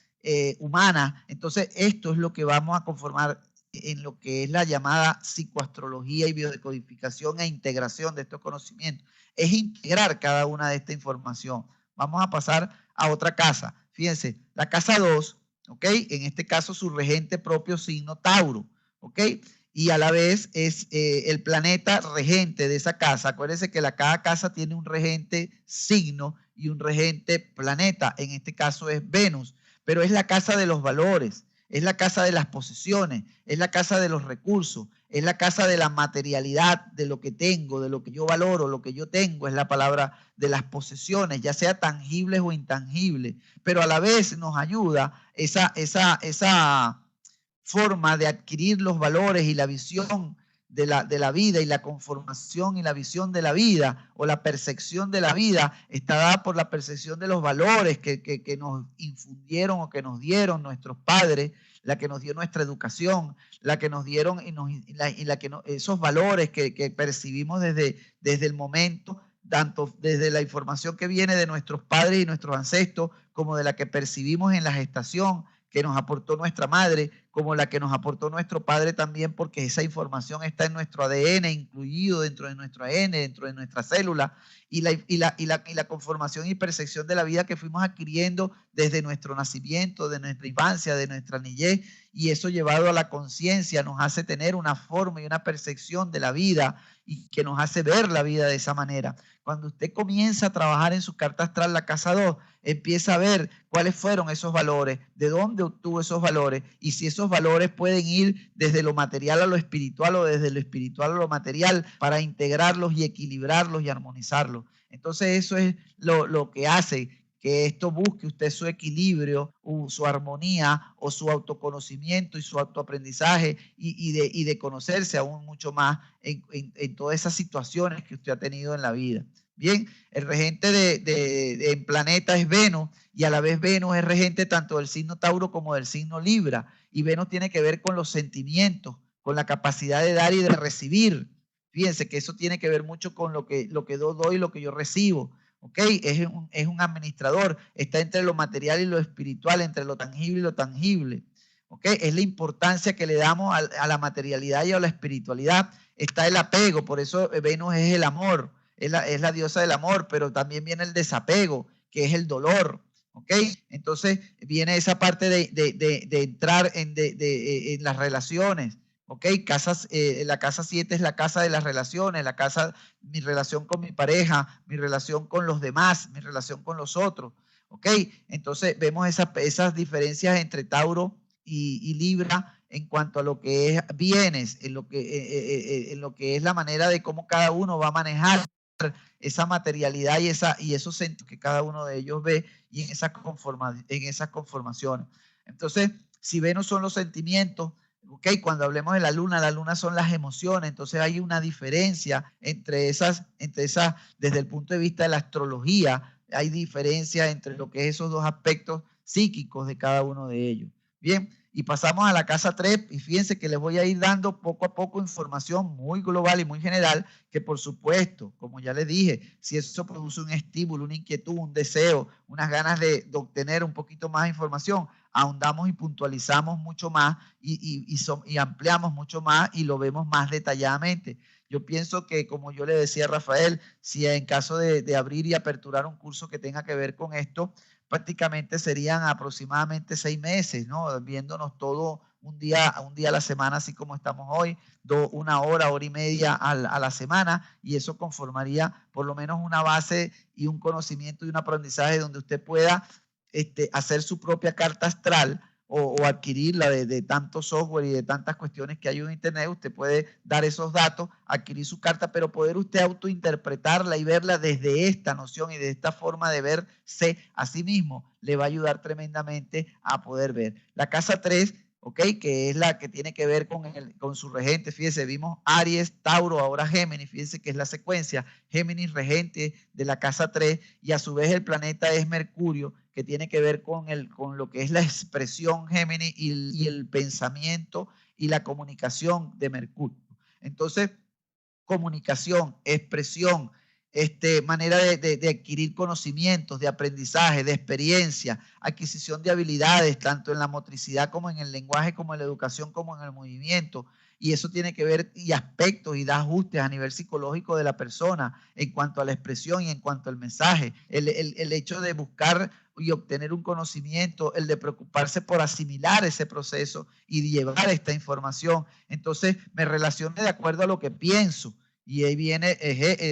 humanas. Entonces, esto es lo que vamos a conformar en lo que es la llamada psicoastrología y biodecodificación e integración de estos conocimientos. Es integrar cada una de esta información. Vamos a pasar a otra casa. Fíjense, la casa 2, ¿ok? En este caso su regente propio signo Tauro, ¿ok? Y a la vez es el planeta regente de esa casa. Acuérdense que cada casa tiene un regente signo y un regente planeta. En este caso es Venus, pero es la casa de los valores, es la casa de las posesiones, es la casa de los recursos, es la casa de la materialidad, de lo que tengo, de lo que yo valoro, lo que yo tengo, es la palabra de las posesiones, ya sea tangibles o intangibles, pero a la vez nos ayuda esa forma de adquirir los valores y la visión de la vida y la conformación y la visión de la vida o la percepción de la vida está dada por la percepción de los valores que nos infundieron o que nos dieron nuestros padres, la que nos dio nuestra educación, la que nos dieron esos valores que percibimos desde el momento, tanto desde la información que viene de nuestros padres y nuestros ancestros, como de la que percibimos en la gestación, que nos aportó nuestra madre, como la que nos aportó nuestro padre también, porque esa información está en nuestro ADN, incluido dentro de nuestro ADN, dentro de nuestra célula, y la conformación y percepción de la vida que fuimos adquiriendo desde nuestro nacimiento, de nuestra infancia, de nuestra niñez, y eso llevado a la conciencia nos hace tener una forma y una percepción de la vida y que nos hace ver la vida de esa manera. Cuando usted comienza a trabajar en su carta astral, la casa 2, empieza a ver cuáles fueron esos valores, de dónde obtuvo esos valores y si esos valores pueden ir desde lo material a lo espiritual o desde lo espiritual a lo material para integrarlos y equilibrarlos y armonizarlos. Entonces eso es lo que hace que esto busque usted su equilibrio, su armonía o su autoconocimiento y su autoaprendizaje y de conocerse aún mucho más en todas esas situaciones que usted ha tenido en la vida. Bien, el regente en planeta es Venus y a la vez Venus es regente tanto del signo Tauro como del signo Libra y Venus tiene que ver con los sentimientos, con la capacidad de dar y de recibir. Fíjense que eso tiene que ver mucho con lo que yo doy y lo que yo recibo. ¿Ok? Es un administrador, está entre lo material y lo espiritual, entre lo tangible y lo tangible. ¿Ok? Es la importancia que le damos a la materialidad y a la espiritualidad. Está el apego, por eso Venus es el amor, es la diosa del amor, pero también viene el desapego, que es el dolor. ¿Ok? Entonces viene esa parte de entrar en las relaciones. ¿Ok? La casa 7 es la casa de las relaciones, mi relación con mi pareja, mi relación con los demás, mi relación con los otros. ¿Ok? Entonces vemos esas diferencias entre Tauro y Libra en cuanto a lo que es bienes, en lo que es la manera de cómo cada uno va a manejar esa materialidad y esos centros que cada uno de ellos ve y en esas conformaciones. Entonces, si Venus son los sentimientos, ok, cuando hablemos de la luna son las emociones, entonces hay una diferencia entre esas, desde el punto de vista de la astrología, hay diferencia entre lo que es esos dos aspectos psíquicos de cada uno de ellos. Bien, y pasamos a la casa 3 y fíjense que les voy a ir dando poco a poco información muy global y muy general que por supuesto, como ya les dije, si eso produce un estímulo, una inquietud, un deseo, unas ganas de obtener un poquito más de información, ahondamos y puntualizamos mucho más y ampliamos mucho más y lo vemos más detalladamente. Yo pienso que, como yo le decía a Rafael, si en caso de abrir y aperturar un curso que tenga que ver con esto, prácticamente serían aproximadamente 6 meses, ¿no? Viéndonos todo un día a la semana, así como estamos hoy, una hora y media a la semana, y eso conformaría por lo menos una base y un conocimiento y un aprendizaje donde usted pueda hacer su propia carta astral, o adquirirla de tanto software y de tantas cuestiones que hay en Internet. Usted puede dar esos datos, adquirir su carta, pero poder usted autointerpretarla y verla desde esta noción y de esta forma de verse a sí mismo le va a ayudar tremendamente a poder ver. La casa 3, ¿ok? Que es la que tiene que ver con su regente. Fíjese, vimos Aries, Tauro, ahora Géminis. Fíjense que es la secuencia. Géminis, regente de la casa 3, y a su vez el planeta es Mercurio, que tiene que ver con lo que es la expresión Géminis y el pensamiento y la comunicación de Mercurio. Entonces, comunicación, expresión, manera de adquirir conocimientos, de aprendizaje, de experiencia, adquisición de habilidades, tanto en la motricidad como en el lenguaje, como en la educación, como en el movimiento. Y eso tiene que ver y aspectos y da ajustes a nivel psicológico de la persona en cuanto a la expresión y en cuanto al mensaje. El hecho de buscar y obtener un conocimiento, el de preocuparse por asimilar ese proceso y llevar esta información. Entonces me relaciono de acuerdo a lo que pienso. Y ahí viene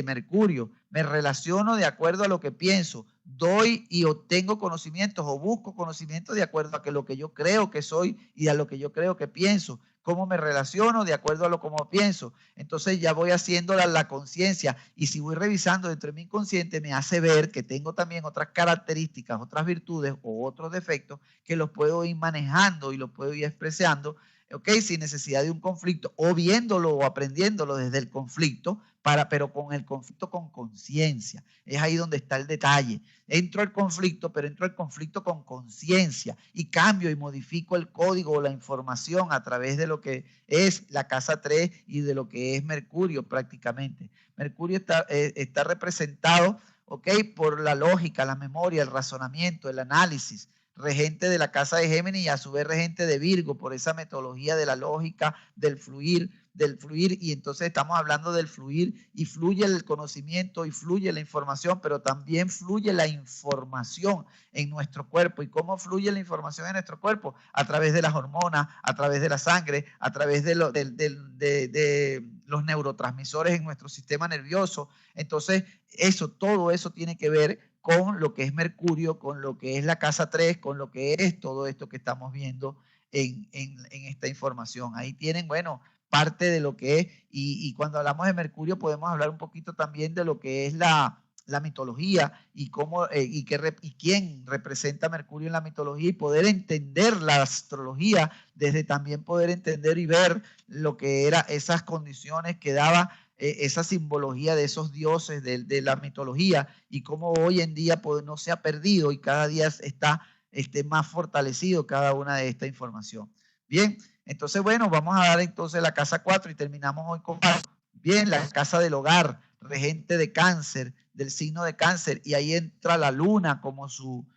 Mercurio. Me relaciono de acuerdo a lo que pienso. Doy y obtengo conocimientos o busco conocimientos de acuerdo a lo que yo creo que soy y a lo que yo creo que pienso. ¿Cómo me relaciono? De acuerdo a lo como pienso. Entonces ya voy haciendo la conciencia, y si voy revisando dentro de mi inconsciente me hace ver que tengo también otras características, otras virtudes o otros defectos que los puedo ir manejando y los puedo ir expresando, ¿ok? Sin necesidad de un conflicto, o viéndolo o aprendiéndolo desde el conflicto, pero con el conflicto con conciencia. Es ahí donde está el detalle. Entro al conflicto, pero entro al conflicto con conciencia y cambio y modifico el código o la información a través de lo que es la casa 3 y de lo que es Mercurio prácticamente. Mercurio está representado, ¿ok? Por la lógica, la memoria, el razonamiento, el análisis, regente de la casa de Géminis y a su vez regente de Virgo, por esa metodología de la lógica, del fluir, y entonces estamos hablando del fluir, y fluye el conocimiento y fluye la información, pero también fluye la información en nuestro cuerpo. ¿Y cómo fluye la información en nuestro cuerpo? A través de las hormonas, a través de la sangre, a través de los neurotransmisores en nuestro sistema nervioso. Entonces, todo eso tiene que ver con lo que es Mercurio, con lo que es la casa 3, con lo que es todo esto que estamos viendo en esta información. Ahí tienen, bueno, parte de lo que es, y cuando hablamos de Mercurio podemos hablar un poquito también de lo que es la mitología y cómo y quién representa a Mercurio en la mitología, y poder entender la astrología desde también poder entender y ver lo que eran esas condiciones que daba esa simbología de esos dioses de la mitología, y cómo hoy en día pues, no se ha perdido y cada día está más fortalecido cada una de esta información. Bien, entonces bueno, vamos a dar entonces la casa 4 y terminamos hoy con bien, la casa del hogar, regente de Cáncer, del signo de Cáncer, y ahí entra la luna como su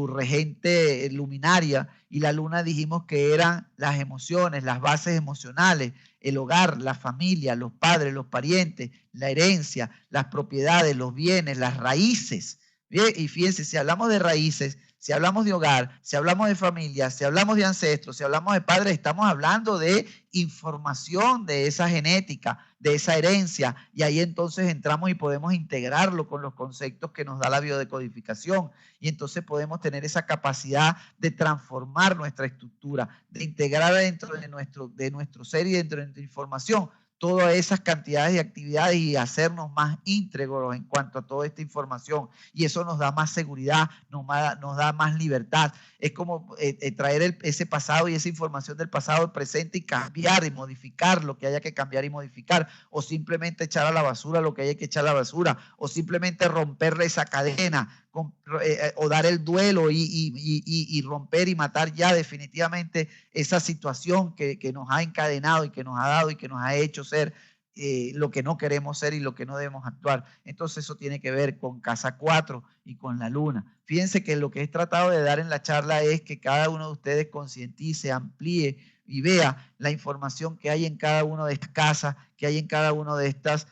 regente luminaria, y la luna dijimos que eran las emociones, las bases emocionales, el hogar, la familia, los padres, los parientes, la herencia, las propiedades, los bienes, las raíces. Bien, y fíjense, si hablamos de raíces, si hablamos de hogar, si hablamos de familia, si hablamos de ancestros, si hablamos de padres, estamos hablando de información de esa genética, de esa herencia, y ahí entonces entramos y podemos integrarlo con los conceptos que nos da la biodecodificación, y entonces podemos tener esa capacidad de transformar nuestra estructura, de integrar dentro de nuestro ser y dentro de nuestra información todas esas cantidades de actividades y hacernos más íntegros en cuanto a toda esta información. Y eso nos da más seguridad, nos da más libertad. Es como traer ese pasado y esa información del pasado al presente y cambiar y modificar lo que haya que cambiar y modificar, o simplemente echar a la basura lo que haya que echar a la basura, o simplemente romperle esa cadena, o dar el duelo y romper y matar ya definitivamente esa situación que nos ha encadenado y que nos ha dado y que nos ha hecho ser lo que no queremos ser y lo que no debemos actuar. Entonces eso tiene que ver con casa 4 y con la luna. Fíjense que lo que he tratado de dar en la charla es que cada uno de ustedes concientice, amplíe y vea la información que hay en cada una de estas casas, que hay en cada uno de estas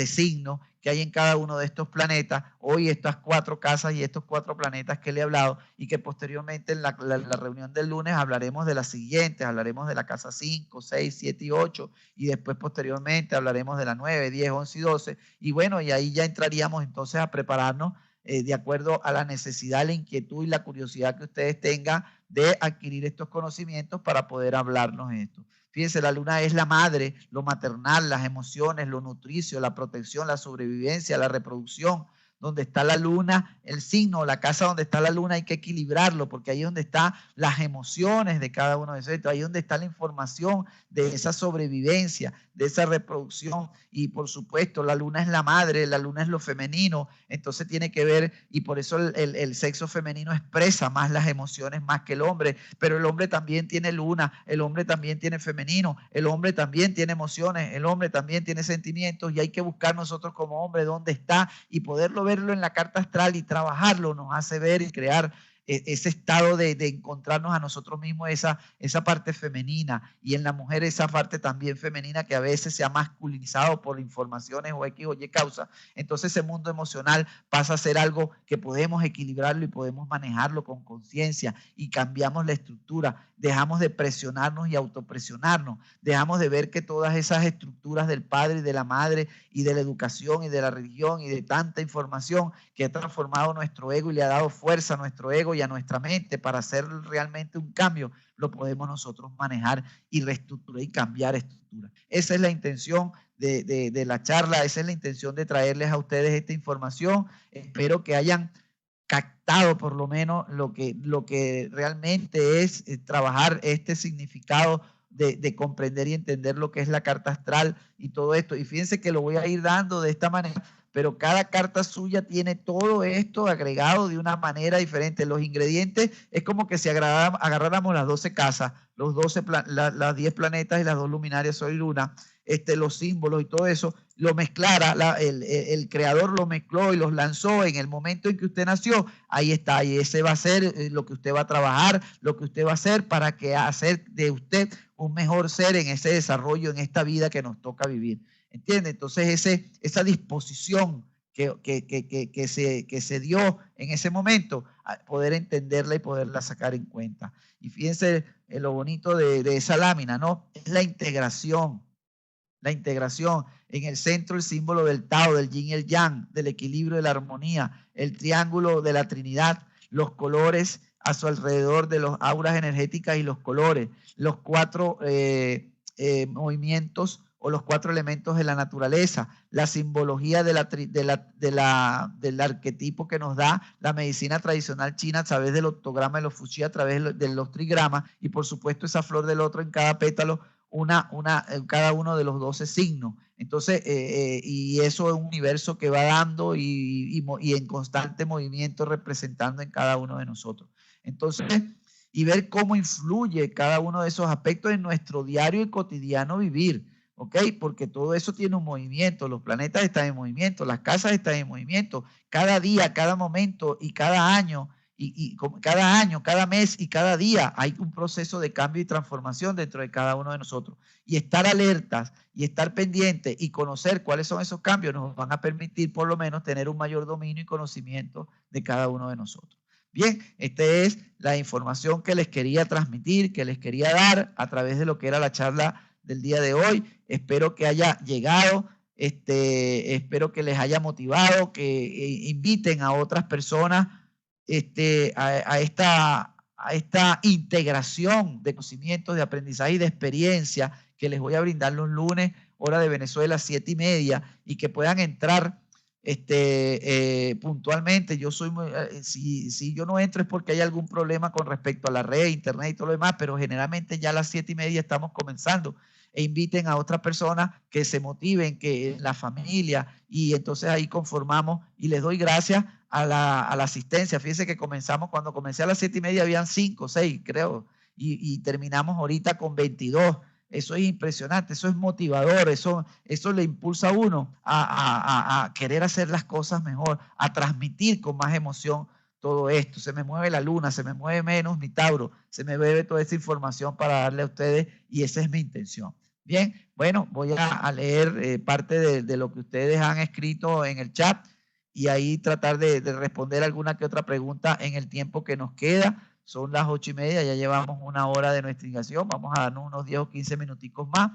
signos, que hay en cada uno de estos planetas, hoy estas 4 casas y estos 4 planetas que le he hablado, y que posteriormente en la reunión del lunes hablaremos de las siguientes, hablaremos de la casa 5, 6, 7 y 8, y después posteriormente hablaremos de la 9, 10, 11 y 12, y bueno, y ahí ya entraríamos entonces a prepararnos de acuerdo a la necesidad, la inquietud y la curiosidad que ustedes tengan de adquirir estos conocimientos para poder hablarnos esto. Fíjense, la luna es la madre, lo maternal, las emociones, lo nutricio, la protección, la sobrevivencia, la reproducción. Donde está la luna, el signo, la casa donde está la luna hay que equilibrarlo, porque ahí es donde están las emociones de cada uno de esos, ahí es donde está la información de esa sobrevivencia, de esa reproducción. Y por supuesto, la luna es la madre, la luna es lo femenino, entonces tiene que ver, y por eso el sexo femenino expresa más las emociones más que el hombre, pero el hombre también tiene luna, el hombre también tiene femenino, el hombre también tiene emociones, el hombre también tiene sentimientos, y hay que buscar nosotros como hombre dónde está y poderlo verlo en la carta astral y trabajarlo nos hace ver y crear ese estado de encontrarnos a nosotros mismos, esa parte femenina, y en la mujer esa parte también femenina que a veces se ha masculinizado por informaciones o X o Y causa. Entonces ese mundo emocional pasa a ser algo que podemos equilibrarlo y podemos manejarlo con conciencia, y cambiamos la estructura, dejamos de presionarnos y autopresionarnos, dejamos de ver que todas esas estructuras del padre y de la madre y de la educación y de la religión y de tanta información que ha transformado nuestro ego y le ha dado fuerza a nuestro ego y a nuestra mente para hacer realmente un cambio, lo podemos nosotros manejar y reestructurar y cambiar estructura. Esa es la intención de la charla, esa es la intención de traerles a ustedes esta información. Espero que hayan captado por lo menos lo que realmente es trabajar este significado de comprender y entender lo que es la carta astral y todo esto. Y fíjense que lo voy a ir dando de esta manera, pero cada carta suya tiene todo esto agregado de una manera diferente. Los ingredientes es como que si agarráramos las 12 casas, las 10 planetas y las 2 luminarias Sol y Luna, los símbolos y todo eso, lo mezclara, el creador lo mezcló y los lanzó en el momento en que usted nació. Ahí está, y ese va a ser lo que usted va a trabajar, lo que usted va a hacer para que hacer de usted un mejor ser en ese desarrollo, en esta vida que nos toca vivir. ¿Entiende? Entonces esa disposición que se dio en ese momento, a poder entenderla y poderla sacar en cuenta. Y fíjense lo bonito de esa lámina, ¿no? Es la integración. La integración. En el centro el símbolo del Tao, del Yin y el Yang, del equilibrio, de la armonía, el triángulo de la Trinidad, los colores a su alrededor de los auras energéticas y los colores, los 4 movimientos o los 4 elementos de la naturaleza, la simbología del arquetipo que nos da la medicina tradicional china a través del octograma de los fuchi, a través de los trigramas, y por supuesto esa flor del otro en cada pétalo, cada uno de los 12 signos. Entonces, y eso es un universo que va dando y en constante movimiento representando en cada uno de nosotros. Entonces, y ver cómo influye cada uno de esos aspectos en nuestro diario y cotidiano vivir, ¿ok? Porque todo eso tiene un movimiento, los planetas están en movimiento, las casas están en movimiento, cada día, cada momento y cada año, cada año, cada mes y cada día hay un proceso de cambio y transformación dentro de cada uno de nosotros. Y estar alertas y estar pendientes y conocer cuáles son esos cambios nos van a permitir por lo menos tener un mayor dominio y conocimiento de cada uno de nosotros. Bien, esta es la información que les quería transmitir, que les quería dar a través de lo que era la charla del día de hoy. Espero que haya llegado, espero que les haya motivado, que inviten a otras personas a esta integración de conocimientos, de aprendizaje y de experiencia que les voy a brindar los lunes, hora de Venezuela, 7:30, y que puedan entrar puntualmente. Yo soy si yo no entro es porque hay algún problema con respecto a la red, internet y todo lo demás, pero generalmente ya a las 7:30 estamos comenzando. E inviten a otras personas que se motiven, que la familia, y entonces ahí conformamos, y les doy gracias a la asistencia. Fíjense que cuando comencé a las 7:30 habían 5, 6 creo, y terminamos ahorita con 22. Eso es impresionante, eso es motivador, eso le impulsa a uno a querer hacer las cosas mejor, a transmitir con más emoción todo esto. Se me mueve la luna, se me mueve menos mi Tauro, se me bebe toda esta información para darle a ustedes, y esa es mi intención. Bien, bueno, voy a leer parte de lo que ustedes han escrito en el chat, y ahí tratar de responder alguna que otra pregunta en el tiempo que nos queda. Son las 8:30, ya llevamos 1 hora de nuestra investigación. Vamos a darnos unos 10 o 15 minuticos más.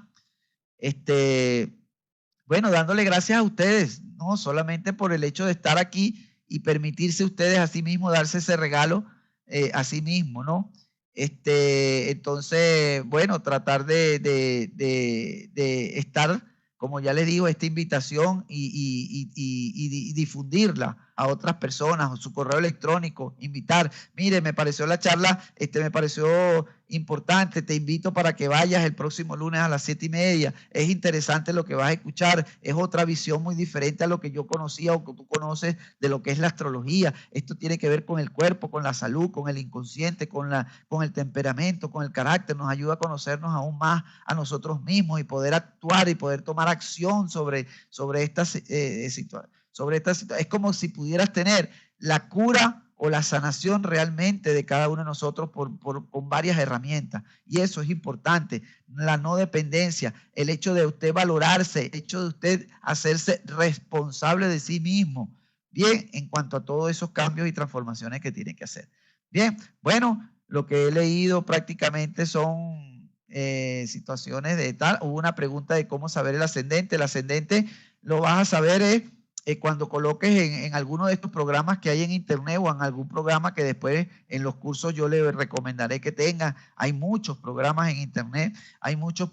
Bueno, dándole gracias a ustedes, no solamente por el hecho de estar aquí y permitirse ustedes a sí mismos darse ese regalo a sí mismos, ¿no? Entonces, bueno, tratar de estar, como ya les digo, esta invitación y difundirla a otras personas, o su correo electrónico, invitar, mire, me pareció la charla, me pareció importante, te invito para que vayas el próximo lunes a las 7:30, es interesante lo que vas a escuchar, es otra visión muy diferente a lo que yo conocía o que tú conoces de lo que es la astrología. Esto tiene que ver con el cuerpo, con la salud, con el inconsciente, con el temperamento, con el carácter, nos ayuda a conocernos aún más a nosotros mismos y poder actuar y poder tomar acción sobre esta situación. Es como si pudieras tener la cura o la sanación realmente de cada uno de nosotros con varias herramientas. Y eso es importante, la no dependencia, el hecho de usted valorarse, el hecho de usted hacerse responsable de sí mismo, bien, en cuanto a todos esos cambios y transformaciones que tiene que hacer. Bien, bueno, lo que he leído prácticamente son situaciones de tal. Hubo una pregunta de cómo saber el ascendente. El ascendente lo vas a saber cuando coloques en alguno de estos programas que hay en internet o en algún programa que después en los cursos yo le recomendaré que tenga. Hay muchos programas en internet, hay muchas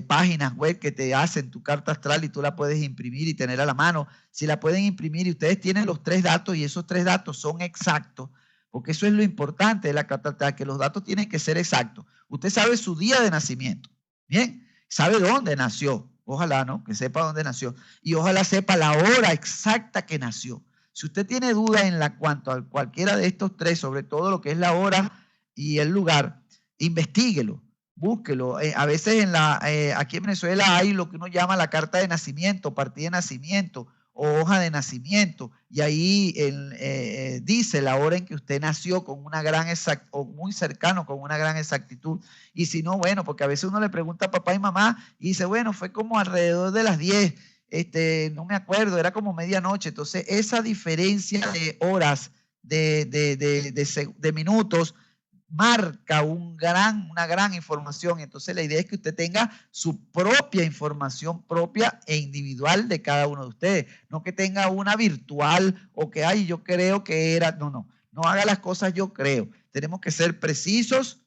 páginas web que te hacen tu carta astral y tú la puedes imprimir y tener a la mano. Si la pueden imprimir y ustedes tienen los 3 datos y esos 3 datos son exactos, porque eso es lo importante de la carta astral, que los datos tienen que ser exactos. Usted sabe su día de nacimiento, ¿bien? Sabe dónde nació. Ojalá, ¿no? Que sepa dónde nació. Y ojalá sepa la hora exacta que nació. Si usted tiene duda en cuanto a cualquiera de estos 3, sobre todo lo que es la hora y el lugar, investíguelo, búsquelo. A veces aquí en Venezuela hay lo que uno llama la carta de nacimiento, partida de nacimiento o hoja de nacimiento. Y ahí dice la hora en que usted nació con una gran exactitud, o muy cercano, con una gran exactitud. Y si no, bueno, porque a veces uno le pregunta a papá y mamá y dice, bueno, fue como alrededor de las 10, no me acuerdo, era como medianoche. Entonces, esa diferencia de horas, de minutos, marca una gran información. Entonces, la idea es que usted tenga su propia información propia e individual de cada uno de ustedes. No que tenga una virtual o que, ay, yo creo que era. No haga las cosas yo creo. Tenemos que ser precisos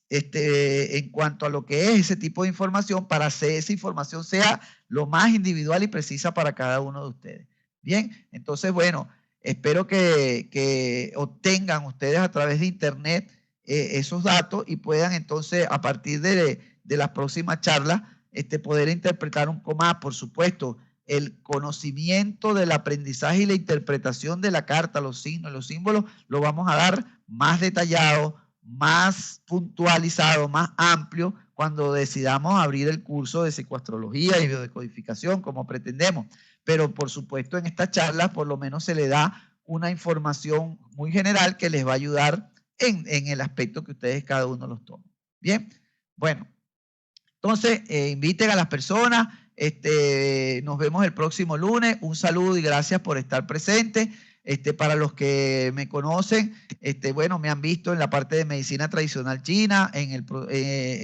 en cuanto a lo que es ese tipo de información para que esa información sea lo más individual y precisa para cada uno de ustedes. Bien, entonces, bueno, espero que obtengan ustedes a través de internet esos datos y puedan entonces a partir de las próximas charlas poder interpretar un poco más, por supuesto, el conocimiento del aprendizaje y la interpretación de la carta, los signos, los símbolos, lo vamos a dar más detallado, más puntualizado, más amplio, cuando decidamos abrir el curso de psicoastrología y biodecodificación, como pretendemos. Pero, por supuesto, en estas charlas por lo menos se le da una información muy general que les va a ayudar en el aspecto que ustedes cada uno los tomen. Bien, bueno, entonces inviten a las personas, nos vemos el próximo lunes, un saludo y gracias por estar presentes. Para los que me conocen, bueno, me han visto en la parte de medicina tradicional china,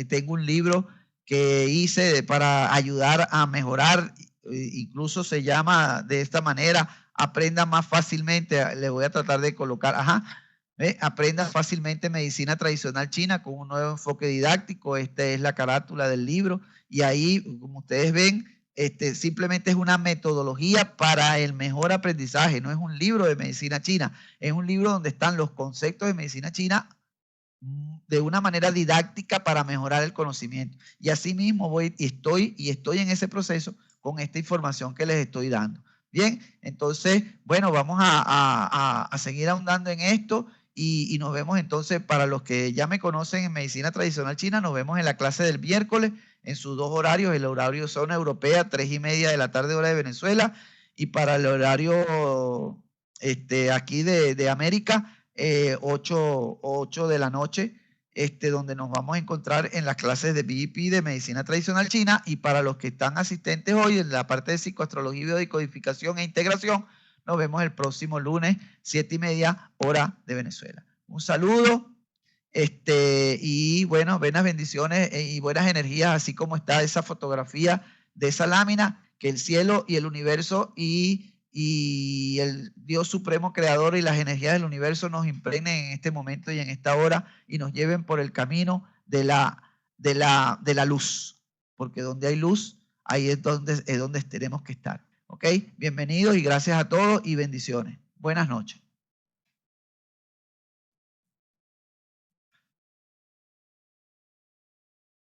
tengo un libro que hice para ayudar a mejorar, incluso se llama de esta manera, aprenda más fácilmente, le voy a tratar de colocar, aprenda fácilmente medicina tradicional china con un nuevo enfoque didáctico. Esta es la carátula del libro y ahí, como ustedes ven, simplemente es una metodología para el mejor aprendizaje. No es un libro de medicina china, es un libro donde están los conceptos de medicina china de una manera didáctica para mejorar el conocimiento. Y así mismo estoy en ese proceso con esta información que les estoy dando. Bien, entonces, bueno, vamos a seguir ahondando en esto y nos vemos entonces, para los que ya me conocen en medicina tradicional china, nos vemos en la clase del miércoles en sus 2 horarios, el horario zona europea, 3:30 de la tarde hora de Venezuela, y para el horario aquí de América, 8 de la noche, donde nos vamos a encontrar en las clases de BIP de medicina tradicional china. Y para los que están asistentes hoy en la parte de psicoastrología, biodecodificación e integración, nos vemos el próximo lunes, 7:30 hora de Venezuela. Un saludo, y bueno, buenas bendiciones y buenas energías, así como está esa fotografía de esa lámina, que el cielo y el universo y y el Dios Supremo Creador y las energías del universo nos impregnen en este momento y en esta hora y nos lleven por el camino de la luz, porque donde hay luz, ahí es donde tenemos que estar. ¿Ok? Bienvenidos y gracias a todos y bendiciones. Buenas noches.